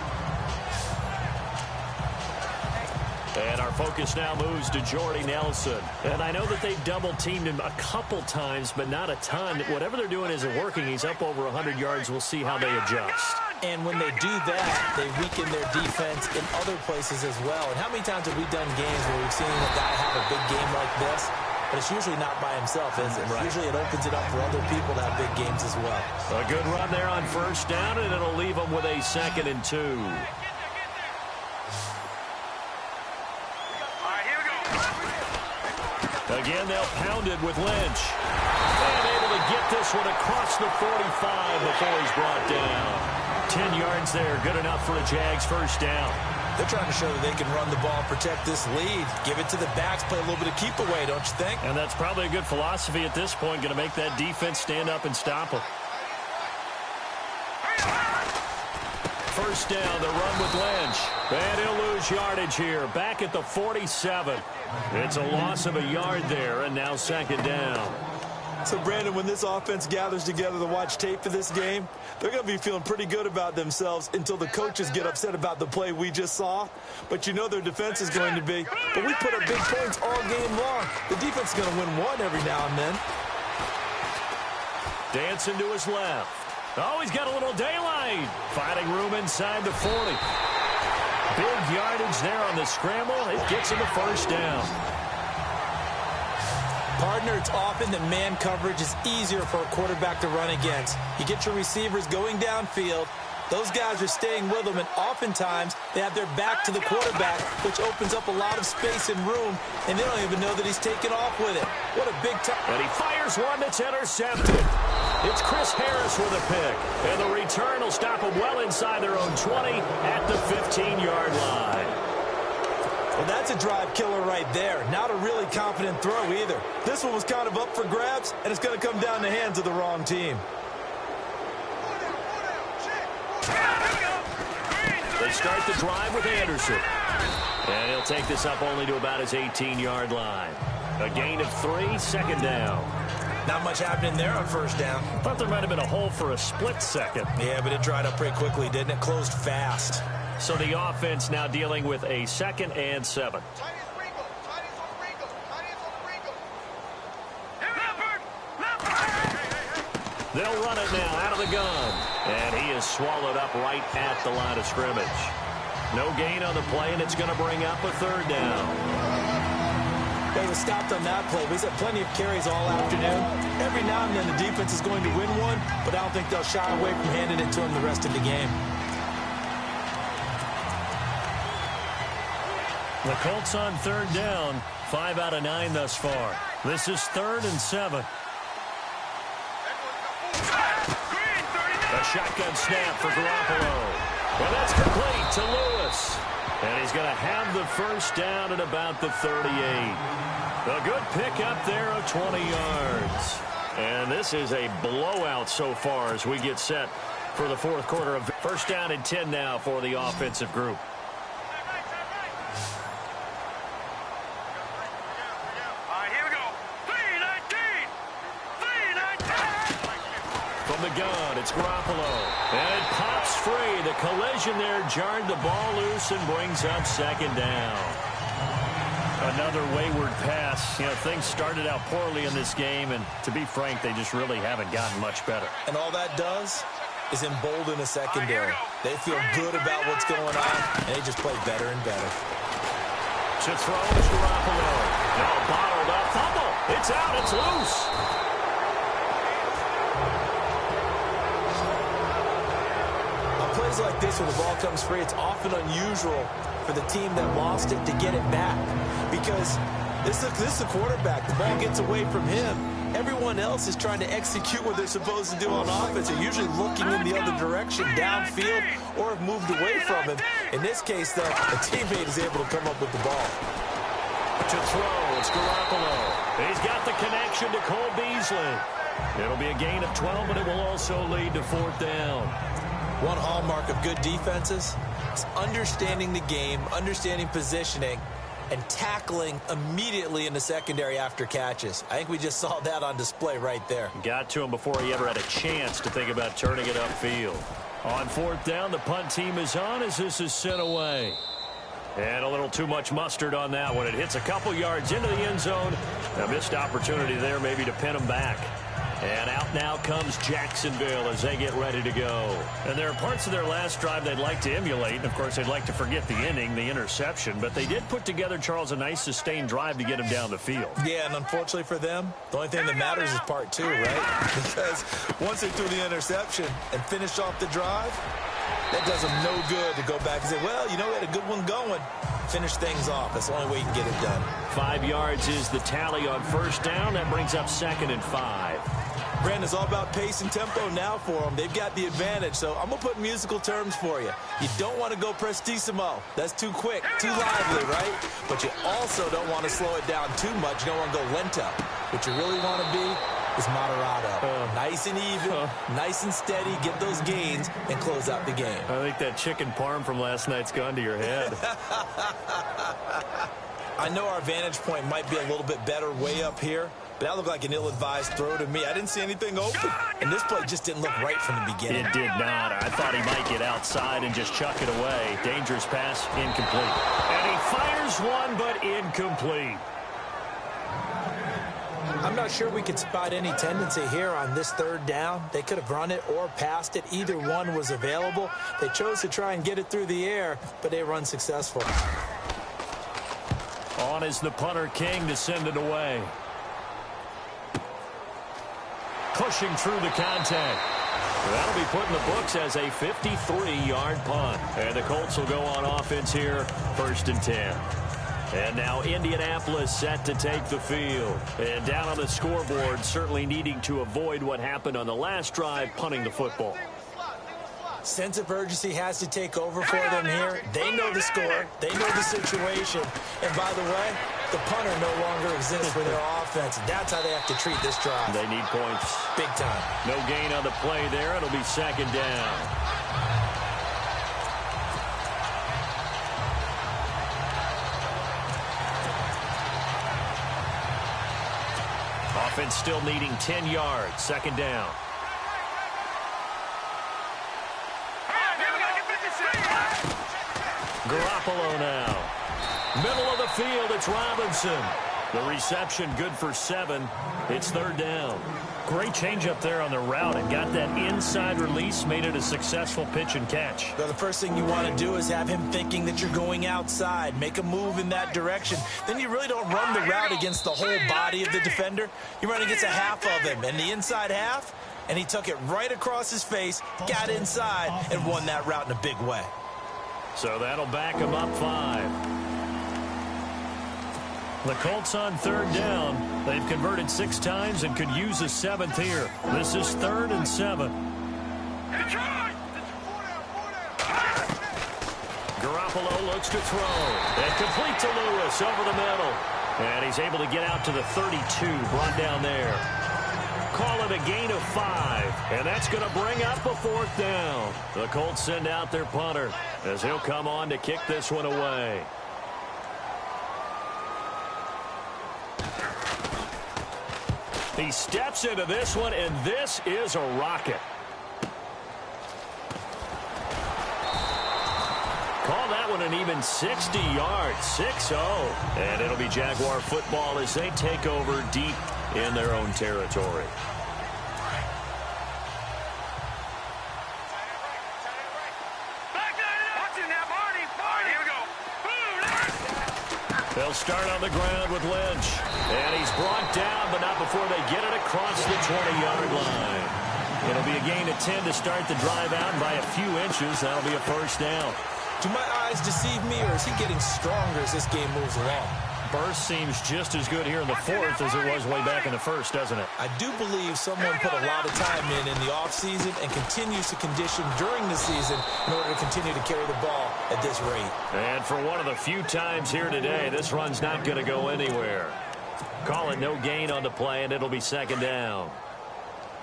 And our focus now moves to Jordy Nelson. And I know that they've double-teamed him a couple times, but not a ton. Whatever they're doing isn't working. He's up over 100 yards. We'll see how they adjust. And when they do that, they weaken their defense in other places as well. And how many times have we done games where we've seen a guy have a big game like this? But it's usually not by himself, is it? Right. Usually it opens it up for other people to have big games as well. A good run there on first down, and it'll leave them with a 2nd and 2. Again, they'll pound it with Lynch. And able to get this one across the 45 before he's brought down. 10 yards there, good enough for a Jags first down. They're trying to show that they can run the ball, protect this lead, give it to the backs, play a little bit of keep away, don't you think? And that's probably a good philosophy at this point, going to make that defense stand up and stop them. First down, the run with Lynch. And he'll lose yardage here, back at the 47. It's a loss of a yard there, and now 2nd down. So, Brandon, when this offense gathers together to watch tape for this game, they're going to be feeling pretty good about themselves until the coaches get upset about the play we just saw. But you know their defense is going to be. But we put up big points all game long. The defense is going to win one every now and then. Dancing to his left. Oh, he's got a little daylight. Finding room inside the 40. Big yardage there on the scramble. It gets him the first down. Partner, it's often that man coverage is easier for a quarterback to run against. You get your receivers going downfield. Those guys are staying with them, and oftentimes they have their back to the quarterback, which opens up a lot of space and room, and they don't even know that he's taken off with it. What a big time. And he fires one that's intercepted. It's Chris Harris with a pick. And the return will stop them well inside their own 20 at the 15-yard line. Well, that's a drive killer right there. Not a really confident throw either. This one was kind of up for grabs, and it's going to come down the hands of the wrong team. They start the drive with Anderson. And he'll take this up only to about his 18-yard line. A gain of 3, 2nd down. Not much happening there on first down. Thought there might have been a hole for a split second. Yeah, but it dried up pretty quickly, didn't it? Closed fast. So the offense now dealing with a 2nd and 7. They'll run it now out of the gun. And he is swallowed up right at the line of scrimmage. No gain on the play, and it's going to bring up a 3rd down. They were stopped on that play. He's had plenty of carries all afternoon. Every now and then the defense is going to win one, but I don't think they'll shy away from handing it to him the rest of the game. The Colts on 3rd down, 5 out of 9 thus far. This is 3rd and 7. A shotgun snap for Garoppolo. Well, that's complete to Lewis. And he's going to have the first down at about the 38. A good pickup there of 20 yards. And this is a blowout so far as we get set for the 4th quarter. Of first down and 10 now for the offensive group. From the gun, it's Garoppolo. And it pops free. The collision there jarred the ball loose and brings up 2nd down. Another wayward pass. You know, things started out poorly in this game, and to be frank, they just really haven't gotten much better. And all that does is embolden a secondary. They feel good about what's going on, and they just play better and better. To throw is Garoppolo. Now bottled up. Fumble. It's out. It's loose. On plays like this where the ball comes free, it's often unusual for the team that lost it to get it back. Because this is the quarterback. The ball gets away from him. Everyone else is trying to execute what they're supposed to do on offense. They're usually looking in the other direction, downfield, or have moved away from him. In this case, though, a teammate is able to come up with the ball. To throw, it's Garoppolo. He's got the connection to Cole Beasley. It'll be a gain of 12, but it will also lead to 4th down. One hallmark of good defenses is understanding the game, understanding positioning, and tackling immediately in the secondary after catches. I think we just saw that on display right there. Got to him before he ever had a chance to think about turning it upfield. On 4th down, the punt team is on as this is sent away. And a little too much mustard on that one. It hits a couple yards into the end zone. A missed opportunity there maybe to pin them back. And out now comes Jacksonville as they get ready to go. And there are parts of their last drive they'd like to emulate. And, of course, they'd like to forget the inning, the interception. But they did put together, Charles, a nice sustained drive to get him down the field. Yeah, and unfortunately for them, the only thing that matters is part 2, right? Because once they threw the interception and finished off the drive, that does them no good to go back and say, well, you know, we had a good one going. Finish things off. That's the only way you can get it done. 5 yards is the tally on 1st down. That brings up 2nd and 5. Brandon, it's all about pace and tempo now for them. They've got the advantage, so I'm going to put musical terms for you. You don't want to go prestissimo. That's too quick, too lively, right? But you also don't want to slow it down too much. You don't want to go lento. What you really want to be is moderato. Nice and even, nice and steady, get those gains, and close out the game. I think that chicken parm from last night's gone to your head. I know our vantage point might be a little bit better way up here, but that looked like an ill-advised throw to me. I didn't see anything open, and this play just didn't look right from the beginning. It did not. I thought he might get outside and just chuck it away. Dangerous pass, incomplete. And he fires one, but incomplete. I'm not sure we could spot any tendency here on this 3rd down. They could have run it or passed it. Either one was available. They chose to try and get it through the air, but they were unsuccessful. On is the punter King to send it away. Pushing through the contact. That'll be put in the books as a 53-yard punt. And the Colts will go on offense here, 1st and 10. And now Indianapolis set to take the field. And down on the scoreboard, certainly needing to avoid what happened on the last drive, punting the football. Sense of urgency has to take over for them here. They know the score. They know the situation. And by the way, the punter no longer exists for their offense. That's how they have to treat this drive. They need points. Big time. No gain on the play there. It'll be 2nd down. Offense still needing 10 yards. 2nd down. Garoppolo now. Middle of the field, it's Robinson. The reception good for 7. It's 3rd down. Great changeup there on the route and got that inside release, made it a successful pitch and catch. Well, the first thing you want to do is have him thinking that you're going outside, make a move in that direction. Then you really don't run the route against the whole body of the defender. You run against a half of him, and the inside half, and he took it right across his face, got inside, and won that route in a big way. So that'll back him up 5. The Colts on 3rd down. They've converted 6 times and could use a 7th here. This is 3rd and 7. Garoppolo looks to throw. And complete to Lewis over the middle. And he's able to get out to the 32, brought down there. Call it a gain of 5. And that's going to bring up a 4th down. The Colts send out their punter as he'll come on to kick this one away. He steps into this one, and this is a rocket. Call that one an even 60 yards, 6-0. And it'll be Jaguar football as they take over deep in their own territory. They'll start on the ground with Lynch. And he's brought down, but not before they get it across the 20-yard line. It'll be a gain of 10 to start the drive out, and by a few inches, that'll be a first down. Do my eyes deceive me, or is he getting stronger as this game moves along? Burst seems just as good here in the fourth as it was way back in the first, doesn't it? I do believe someone put a lot of time in the offseason and continues to condition during the season in order to continue to carry the ball at this rate. And for one of the few times here today, this run's not going to go anywhere. Call it no gain on the play, and it'll be second down.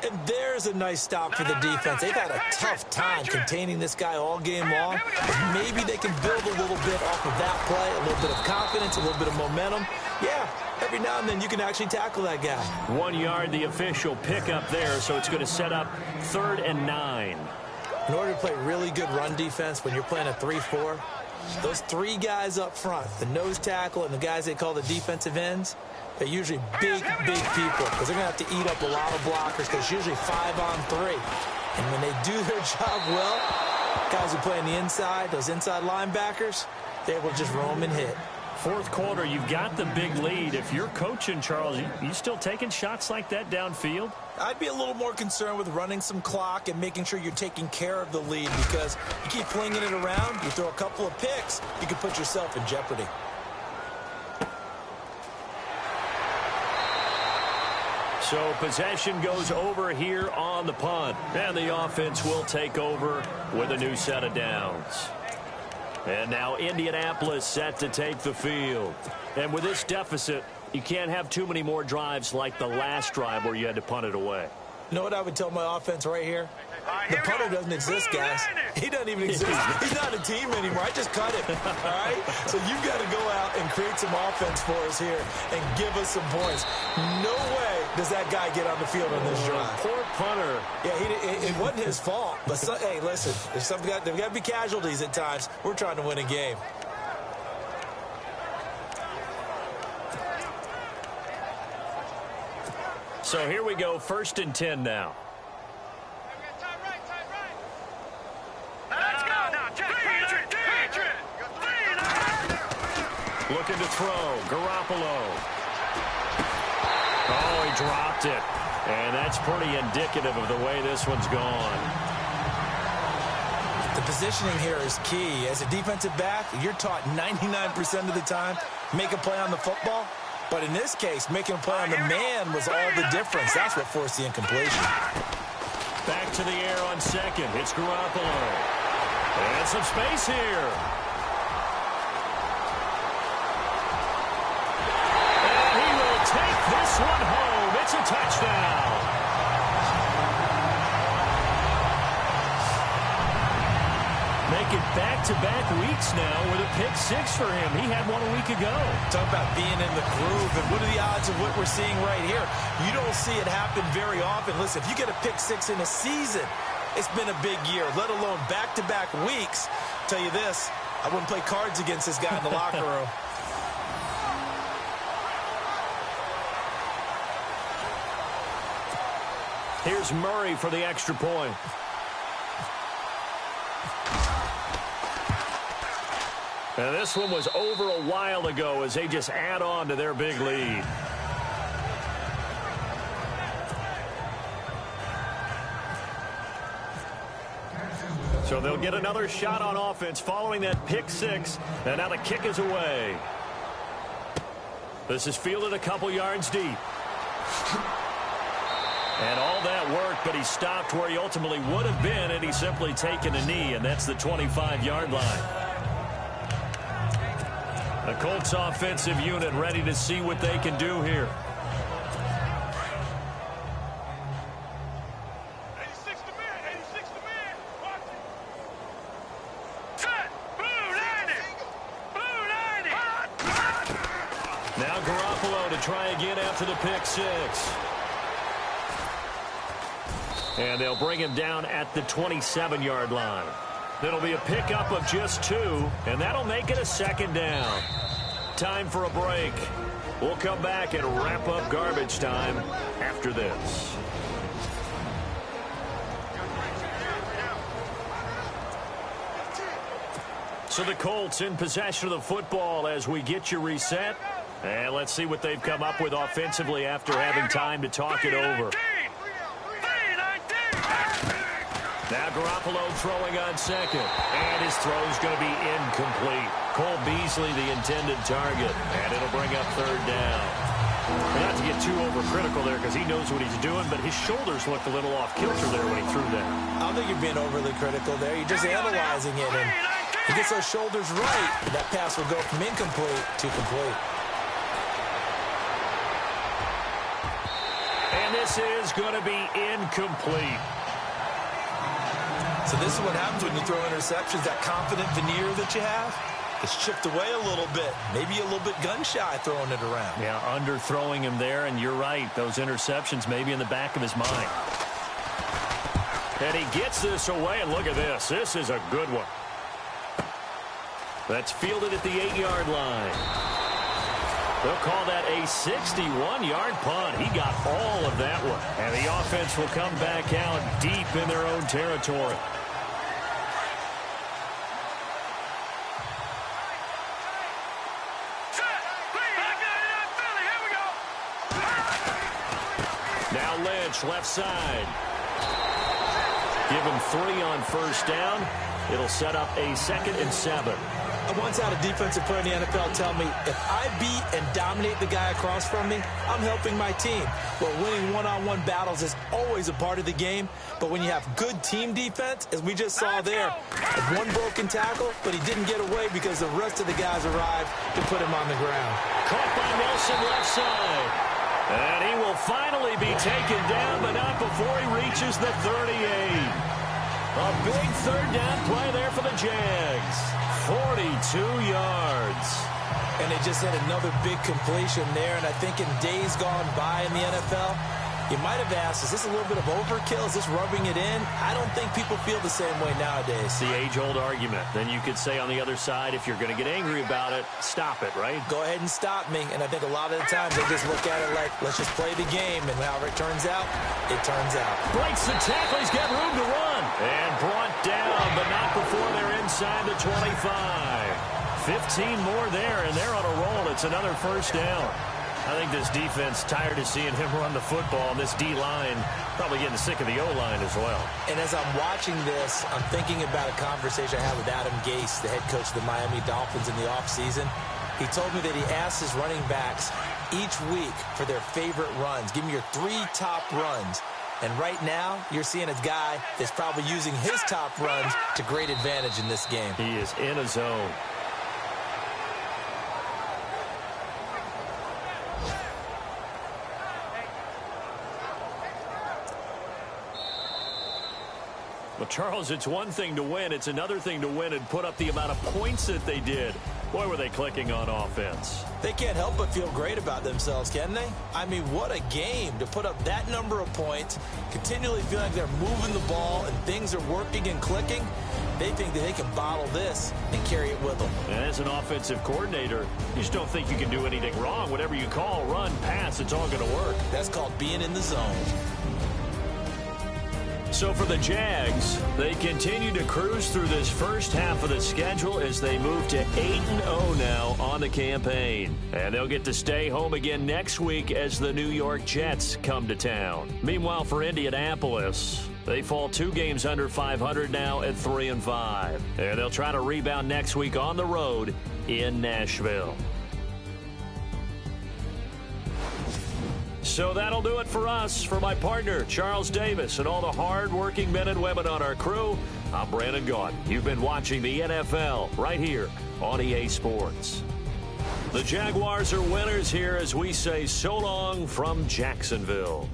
And there's a nice stop for the defense. They've had a tough time containing this guy all game long. But maybe they can build a little bit off of that play, a little bit of confidence, a little bit of momentum. Yeah, every now and then you can actually tackle that guy. 1 yard, the official pickup there, so it's going to set up 3rd and 9. In order to play really good run defense when you're playing a 3-4, those three guys up front, the nose tackle and the guys they call the defensive ends, they're usually big people because they're going to have to eat up a lot of blockers because it's usually 5-on-3. And when they do their job well, guys who play on the inside, those inside linebackers, they're able to just roam and hit. Fourth quarter, you've got the big lead. If you're coaching, Charles, you still taking shots like that downfield? I'd be a little more concerned with running some clock and making sure you're taking care of the lead because you keep flinging it around, you throw a couple of picks, you can put yourself in jeopardy. So possession goes over here on the punt. And the offense will take over with a new set of downs. And now Indianapolis set to take the field. And with this deficit, you can't have too many more drives like the last drive where you had to punt it away. You know what I would tell my offense right here? The punter doesn't exist, guys. He doesn't even exist. He's not a team anymore. I just cut him, all right? So you've got to go out and create some offense for us here and give us some points. No way does that guy get on the field on this drive. Poor punter. Yeah, it wasn't his fault. But, hey, listen, there's got to be casualties at times. We're trying to win a game. So here we go, 1st and 10 now. Looking to throw. Garoppolo. Oh, he dropped it. And that's pretty indicative of the way this one's gone. The positioning here is key. As a defensive back, you're taught 99% of the time, make a play on the football. But in this case, making a play on the man was all the difference. That's what forced the incompletion. Back to the air on second. It's Garoppolo. And some space here. And he will take this one home. It's a touchdown. Make it back-to-back weeks now with a pick six for him. He had one a week ago. Talk about being in the groove, and what are the odds of what we're seeing right here? You don't see it happen very often. Listen, if you get a pick six in a season, it's been a big year, let alone back-to-back weeks. I'll tell you this, I wouldn't play cards against this guy in the locker room. Here's Murray for the extra point. And this one was over a while ago as they just add on to their big lead. So they'll get another shot on offense following that pick six. And now the kick is away. This is fielded a couple yards deep. And all that worked, but he stopped where he ultimately would have been, and he's simply taken a knee, and that's the 25-yard line. The Colts offensive unit ready to see what they can do here. Now Garoppolo to try again after the pick six. And they'll bring him down at the 27-yard line. It'll be a pickup of just 2, and that'll make it a 2nd down. Time for a break. We'll come back and wrap up garbage time after this. So the Colts in possession of the football as we get you reset. And let's see what they've come up with offensively after having time to talk it over. Now Garoppolo throwing on 2nd. And his throw's going to be incomplete. Cole Beasley the intended target. And it'll bring up 3rd down. Not to get too overcritical there because he knows what he's doing, but his shoulders looked a little off kilter there when he threw that. I don't think you're being overly critical there. You're just analyzing it. And he gets those shoulders right, that pass will go from incomplete to complete. And this is going to be incomplete. So this is what happens when you throw interceptions. That confident veneer that you have, it's chipped away a little bit. Maybe a little bit gun-shy throwing it around. Yeah, underthrowing him there, and you're right. Those interceptions may be in the back of his mind. And he gets this away, and look at this. This is a good one. That's fielded at the 8-yard line. They'll call that a 61-yard punt. He got all of that one. And the offense will come back out deep in their own territory. Now Lynch, left side. Give him 3 on 1st down. It'll set up a 2nd and 7. I once had a defensive player in the NFL tell me, if I beat and dominate the guy across from me, I'm helping my team. But winning one-on-one battles is always a part of the game. But when you have good team defense, as we just saw there, one broken tackle, but he didn't get away because the rest of the guys arrived to put him on the ground. Caught by Nelson left side. And he will finally be taken down, but not before he reaches the 38. A big 3rd down play there for the Jags. 42 yards. And they just had another big completion there. And I think in days gone by in the NFL, you might have asked, is this a little bit of overkill? Is this rubbing it in? I don't think people feel the same way nowadays. The age-old argument. Then you could say on the other side, if you're going to get angry about it, stop it, right? Go ahead and stop me. And I think a lot of the times they just look at it like, let's just play the game. And however it turns out, it turns out. Breaks the tackle. He's got room to run. And brought down, but not before they're inside the 25. 15 more there, and they're on a roll. It's another 1st down. I think this defense tired of seeing him run the football, and this D-line probably getting sick of the O-line as well. And as I'm watching this, I'm thinking about a conversation I had with Adam Gase, the head coach of the Miami Dolphins in the offseason. He told me that he asked his running backs each week for their favorite runs. Give me your 3 top runs. And right now, you're seeing a guy that's probably using his top runs to great advantage in this game. He is in a zone. Well, Charles, it's one thing to win. It's another thing to win and put up the amount of points that they did. Boy, were they clicking on offense. They can't help but feel great about themselves, can they? I mean, what a game to put up that number of points, continually feel like they're moving the ball and things are working and clicking. They think that they can bottle this and carry it with them. And as an offensive coordinator, you just don't think you can do anything wrong. Whatever you call, run, pass, it's all going to work. That's called being in the zone. So for the Jags, they continue to cruise through this first half of the schedule as they move to 8-0 now on the campaign. And they'll get to stay home again next week as the New York Jets come to town. Meanwhile, for Indianapolis, they fall 2 games under 500 now at 3-5. And they'll try to rebound next week on the road in Nashville. So that'll do it for us. For my partner, Charles Davis, and all the hard-working men and women on our crew, I'm Brandon Gaudin. You've been watching the NFL right here on EA Sports. The Jaguars are winners here as we say so long from Jacksonville.